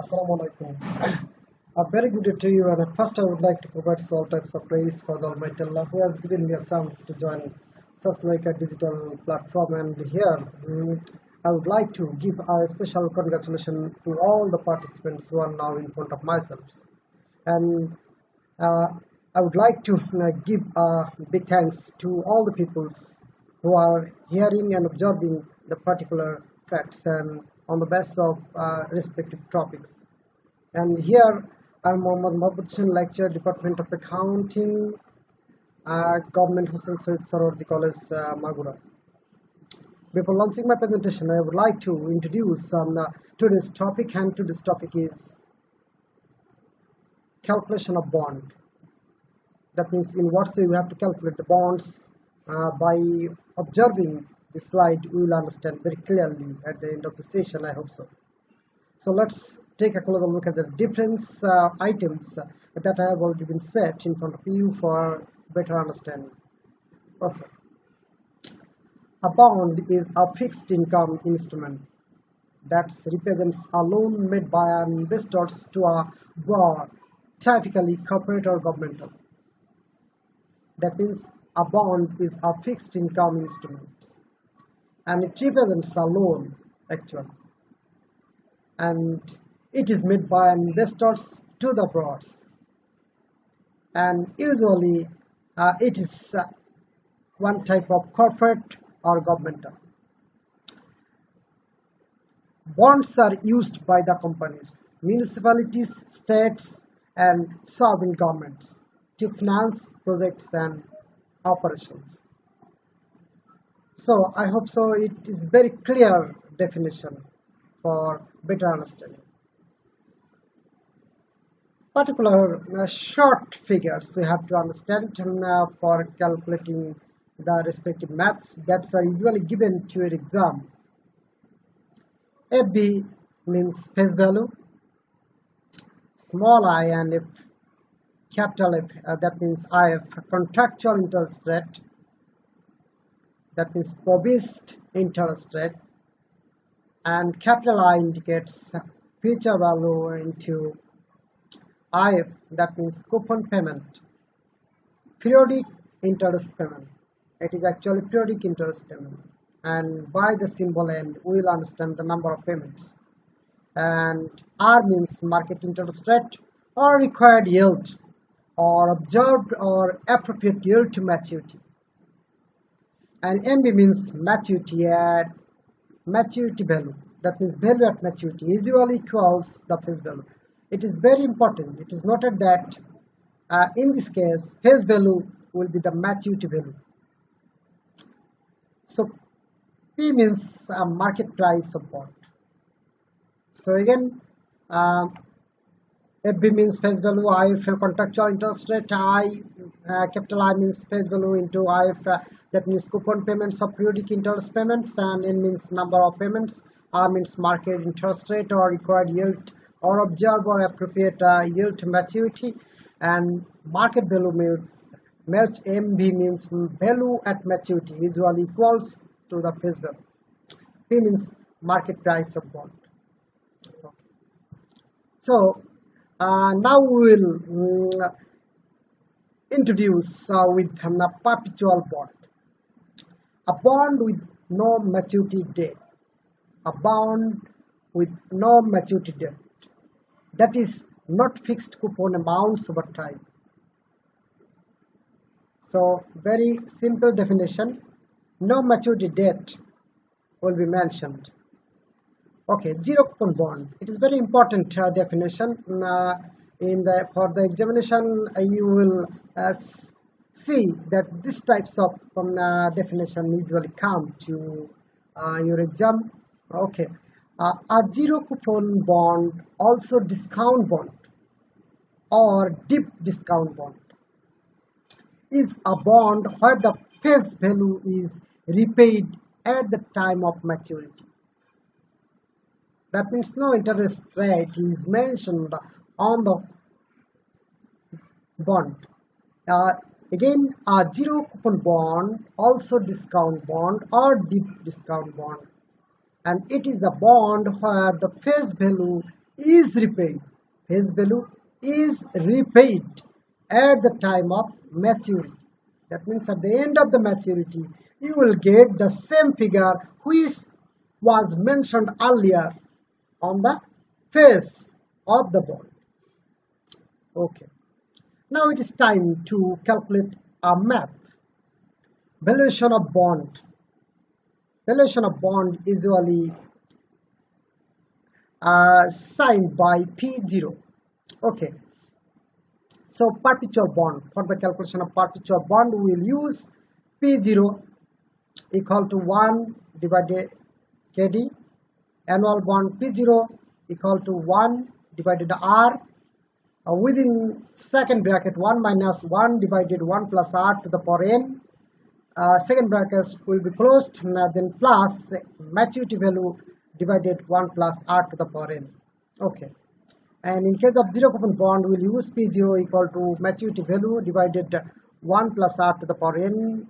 Assalamu alaikum. A very good day to you, and at first I would like to provide all types of praise for the Almighty Allah who has given me a chance to join such like a digital platform. And here, I would like to give a special congratulations to all the participants who are now in front of myself. And uh, I would like to give a big thanks to all the peoples who are hearing and observing the particular facts and on the basis of respective topics. And here I'm Mohammad Mahbub Hussain, lecturer, Department of Accounting, Government Hussain Soid Sarwardi College, Magura. Before launching my presentation, I would like to introduce today's topic, and today's topic is calculation of bond. That means in what way we have to calculate the bonds. By observing the slide, we will understand very clearly at the end of the session, I hope so. So let's take a closer look at the different items that I have already been set in front of you for better understanding. Okay. A bond is a fixed income instrument that represents a loan made by an investor to a borrower, typically corporate or governmental. That means a bond is a fixed income instrument and it represents a loan actually, and it is made by investors to the borrowers, and usually it is one type of corporate or governmental. Bonds are used by the companies, municipalities, states, and sovereign governments to finance projects and operations. So I hope so it is very clear definition for better understanding. Particular short figures you have to understand for calculating the respective maths that are usually given to your exam. FB means face value, small I and F, capital F, that means IF, contractual interest rate, that means promised interest rate, and capital I indicates future value into IF, that means coupon payment, periodic interest payment. It is actually periodic interest payment, and by the symbol N we will understand the number of payments. And R means market interest rate or required yield or observed or appropriate yield to maturity. And MB means maturity at maturity value. That means value at maturity usually equals the face value. It is very important. It is noted that in this case, face value will be the maturity value. So P means market price of bond. So again, FB means face value, IF contractual interest rate, capital I means face value into IF, that means coupon payments of periodic interest payments, and N means number of payments, R means market interest rate or required yield or observed or appropriate yield to maturity, and market value means MV means value at maturity usually equals to the face value. P means market price of bond. Okay. So now we will introduce with a perpetual bond. A bond with no maturity date. A bond with no maturity date. That is not fixed coupon amounts over time. So very simple definition. No maturity date will be mentioned. Okay, zero coupon bond. It is very important definition. For the examination, you will see that these types of definition usually come to your exam. Okay, a zero coupon bond, also discount bond or deep discount bond, is a bond where the face value is repaid at the time of maturity. That means no interest rate is mentioned on the bond. Again, a zero coupon bond, also discount bond or deep discount bond, and it is a bond where the face value is repaid. Face value is repaid at the time of maturity. That means at the end of the maturity, you will get the same figure which was mentioned earlier on the face of the bond. Okay. Now it is time to calculate a math. Valuation of bond. Valuation of bond usually signed by P0. Okay. So perpetual bond. For the calculation of perpetual bond, we will use P0 equal to 1 divided KD. Annual bond P0 equal to 1 divided R. Within second bracket 1 minus 1 divided 1 plus R to the power n. Second bracket will be closed, then plus maturity value divided 1 plus R to the power n. Okay. And in case of zero coupon bond, we'll use P0 equal to maturity value divided 1 plus R to the power n.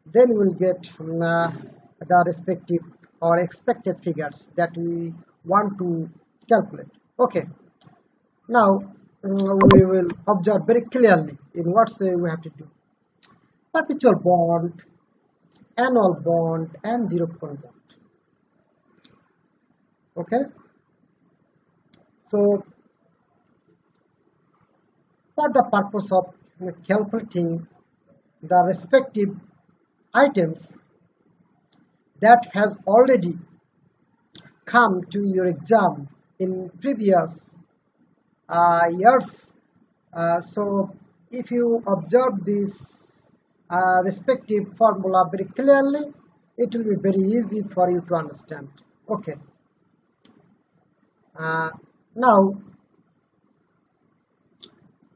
Then we'll get the respective or expected figures that we want to calculate. Okay. Now we will observe very clearly in what way we have to do. Perpetual bond, annual bond, and zero coupon bond. Okay. So for the purpose of calculating the respective items that has already come to your exam in previous years, so if you observe this respective formula very clearly, it will be very easy for you to understand. Okay. Now,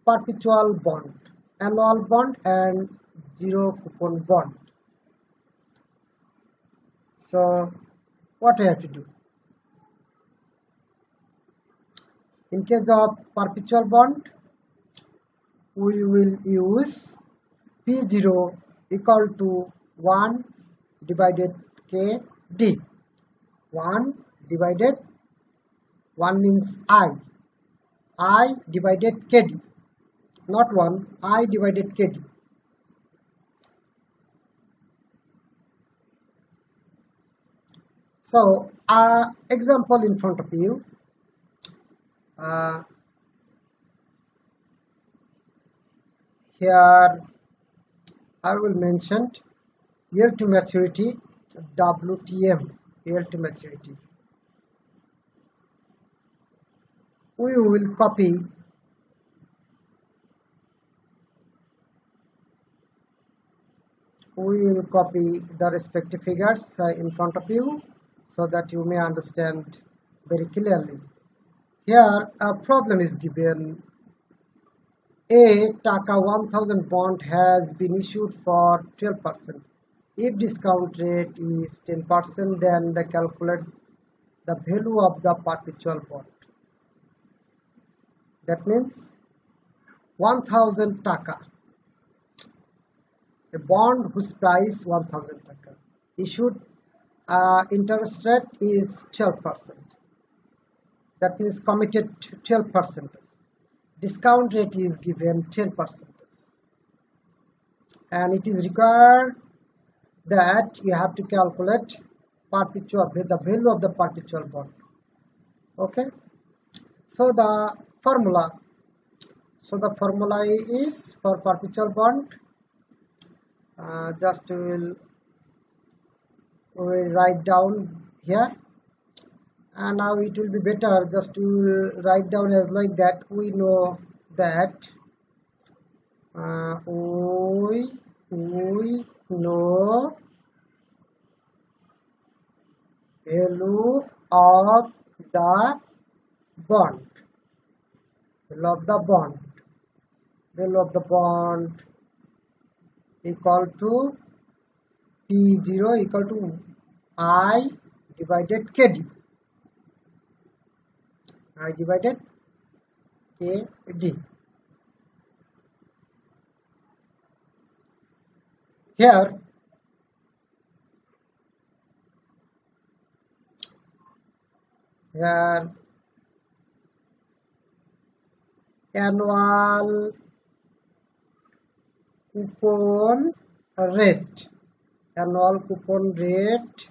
perpetual bond, annual bond, and zero coupon bond. So what we have to do? In case of perpetual bond, we will use P0 equal to 1 divided KD. 1 divided 1 means I divided KD, not 1, I divided KD. So, example in front of you. Here I will mention year to maturity, WTM, year to maturity. We will copy the respective figures in front of you so that you may understand very clearly. Here a problem is given. A Taka 1000 bond has been issued for 12%. If discount rate is 10%, then they calculate the value of the perpetual bond. That means 1000 Taka, a bond whose price 1000 Taka, issued interest rate is 12%. That means committed 12%. Discount rate is given 10%. And it is required that you have to calculate the value of the perpetual bond. Okay. So the formula is for perpetual bond. Just we'll write down here, and now it will be better just to write down as like that. We know that we know value of the bond. Value of the bond equal to P0 equal to I divided KD. I divided KD. Here annual coupon rate. Annual coupon rate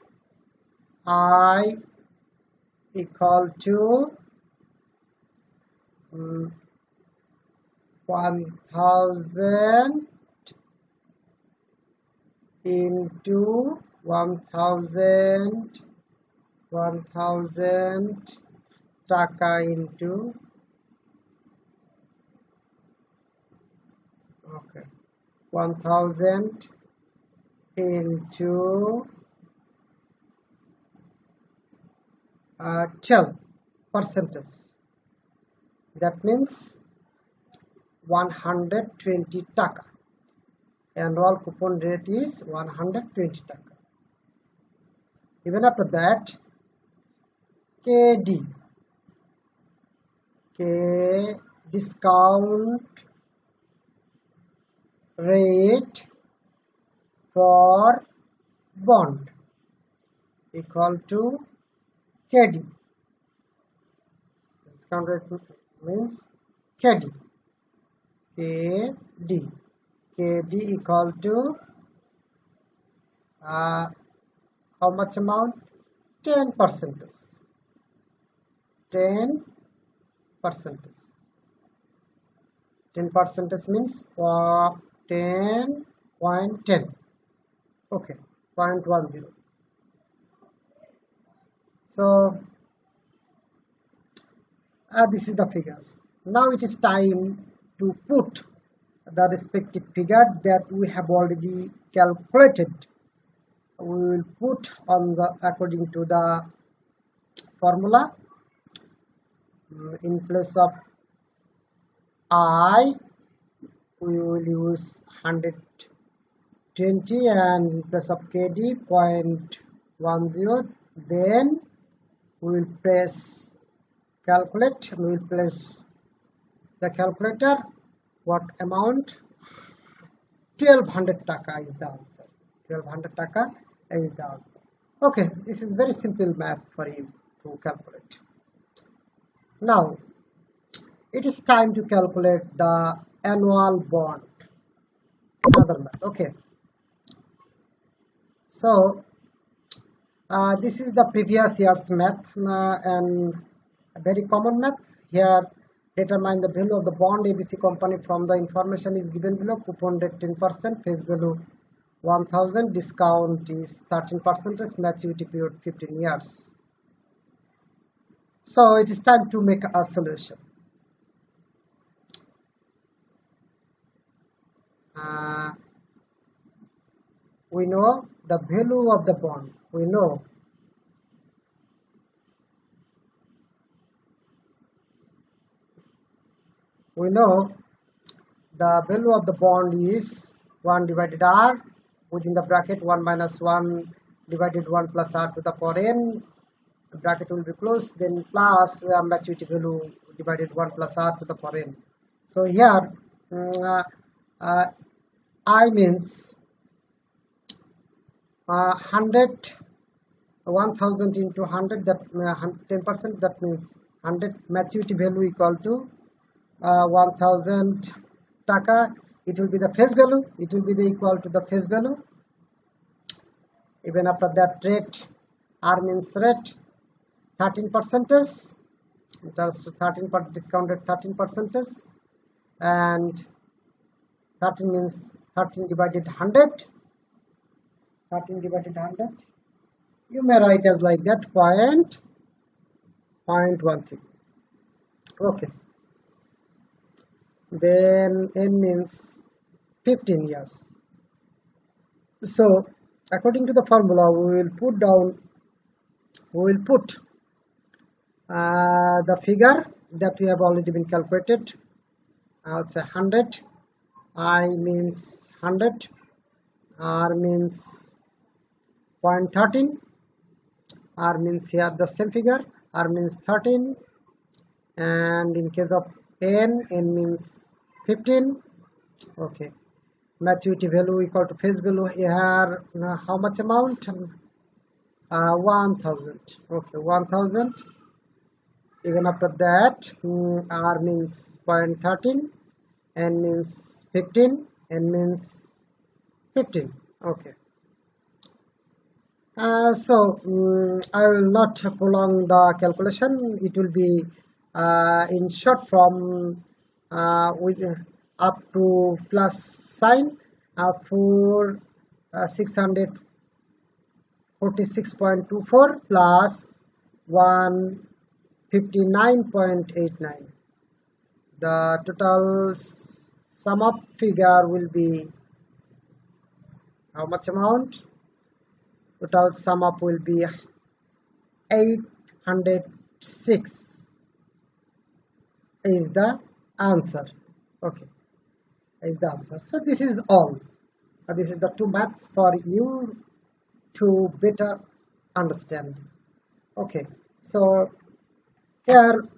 I equal to 1000 into 1000 টাকা into 1000 into 12 percentage. That means 120 টাকা. Annual coupon rate is 120 টাকা. Even after that, KD, discount rate for bond equal to KD. Discount rate means KD. KD equal to how much amount? 10%. 10%. 10% means 10.10. Okay, 0.10. So this is the figures. Now it is time to put the respective figure that we have already calculated. We will put on the according to the formula. In place of I, we will use 120, and in place of KD 0.10. Then we will press calculate. We will place the calculator. What amount? 1200 taka is the answer. 1200 taka is the answer. Okay, this is very simple math for you to calculate. Now it is time to calculate the annual bond. Another math. Okay, so this is the previous year's math, and a very common math. Here, determine the value of the bond ABC company from the information is given below. Coupon rate 10%, face value 1000, discount is 13%, maturity period 15 years. So it is time to make a solution. We know the value of the bond. We know the value of the bond is 1 divided r, within the bracket 1 minus 1 divided 1 plus r to the power n. The bracket will be closed, then plus maturity value divided 1 plus r to the power n. So here I means 100, 1000 into 100, that 10%, that means 100. Maturity value equal to 1000 taka. It will be the face value. It will be the equal to the face value. Even after that, rate, R means rate, 13%. Just 13 per discounted 13%, and 13 means 13 divided 100. 13 divided 100. You may write as like that, 0.13. Okay. Then n means 15 years. So according to the formula, we will put the figure that we have already been calculated. I'll say 100. I means 100. R means 0.13. R means here the same figure. R means 13. And in case of n means 15. Okay. Maturity value equal to face value here. How much amount? 1000. Okay, 1000. Even after that, r means 0.13, n means 15, n means 15. Okay. I will not prolong the calculation. It will be in short form with up to plus sign for 646.24 plus 159.89. The total sum up figure will be how much amount? Total sum up will be 806 is the answer. Okay, is the answer. So this is all. This is the two maths for you to better understand. Okay, so here